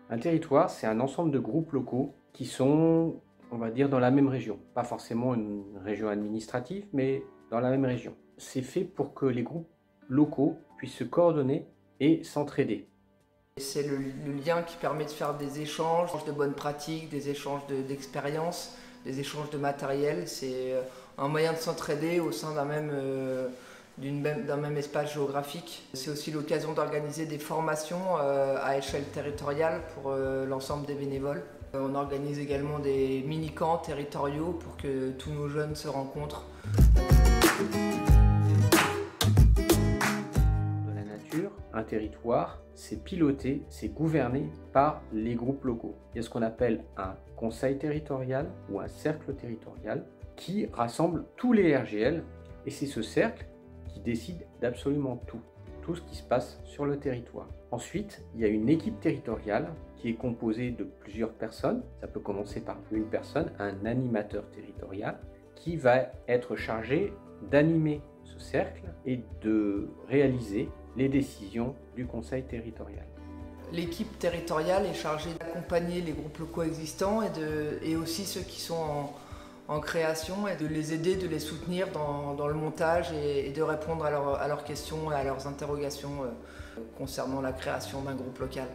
Un territoire, c'est un ensemble de groupes locaux qui sont, on va dire, dans la même région. Pas forcément une région administrative, mais dans la même région. C'est fait pour que les groupes locaux puissent se coordonner et s'entraider. C'est le lien qui permet de faire des échanges de bonnes pratiques, des échanges d'expériences, des échanges de matériel. C'est un moyen de s'entraider au sein d'un même espace géographique. C'est aussi l'occasion d'organiser des formations à échelle territoriale pour l'ensemble des bénévoles. On organise également des mini-camps territoriaux pour que tous nos jeunes se rencontrent. Dans la nature, un territoire, c'est piloté, c'est gouverné par les groupes locaux. Il y a ce qu'on appelle un conseil territorial ou un cercle territorial qui rassemble tous les RGL, et c'est ce cercle qui décide d'absolument tout ce qui se passe sur le territoire. Ensuite, il y a une équipe territoriale qui est composée de plusieurs personnes. Ça peut commencer par une personne, un animateur territorial, qui va être chargé d'animer ce cercle et de réaliser les décisions du conseil territorial. L'équipe territoriale est chargée d'accompagner les groupes locaux existants et aussi ceux qui sont en création et de les aider, de les soutenir dans le montage et de répondre à leurs questions et à leurs interrogations concernant la création d'un groupe local.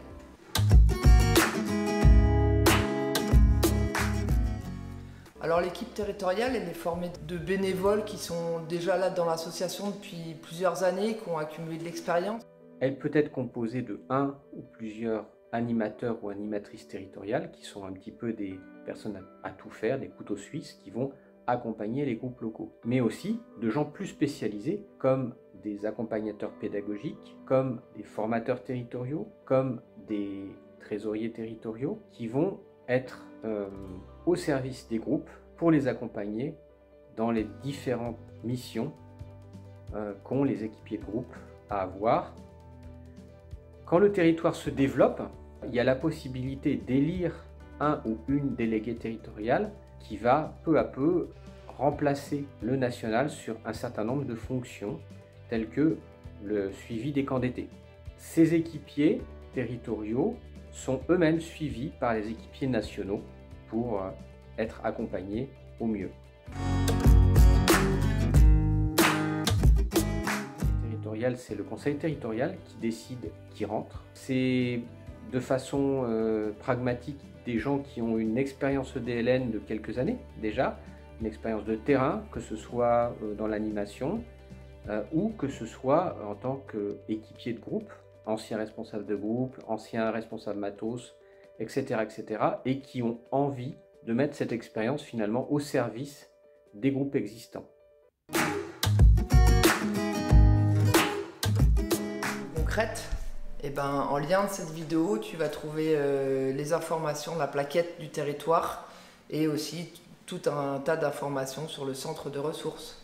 Alors l'équipe territoriale, elle est formée de bénévoles qui sont déjà là dans l'association depuis plusieurs années, qui ont accumulé de l'expérience. Elle peut être composée de un ou plusieurs animateurs ou animatrices territoriales qui sont un petit peu des personnes à tout faire, des couteaux suisses qui vont accompagner les groupes locaux. Mais aussi de gens plus spécialisés comme des accompagnateurs pédagogiques, comme des formateurs territoriaux, comme des trésoriers territoriaux qui vont être au service des groupes pour les accompagner dans les différentes missions qu'ont les équipiers de groupe à avoir. Quand le territoire se développe, il y a la possibilité d'élire un ou une déléguée territoriale qui va peu à peu remplacer le national sur un certain nombre de fonctions telles que le suivi des camps d'été. Ces équipiers territoriaux sont eux-mêmes suivis par les équipiers nationaux pour être accompagnés au mieux. C'est le conseil territorial qui décide qui rentre. C'est de façon pragmatique des gens qui ont une expérience EDLN de quelques années déjà, une expérience de terrain, que ce soit dans l'animation ou que ce soit en tant qu'équipier de groupe, ancien responsable de groupe, ancien responsable matos, etc., et qui ont envie de mettre cette expérience finalement au service des groupes existants. Et en lien de cette vidéo, tu vas trouver les informations, la plaquette du territoire et aussi tout un tas d'informations sur le centre de ressources.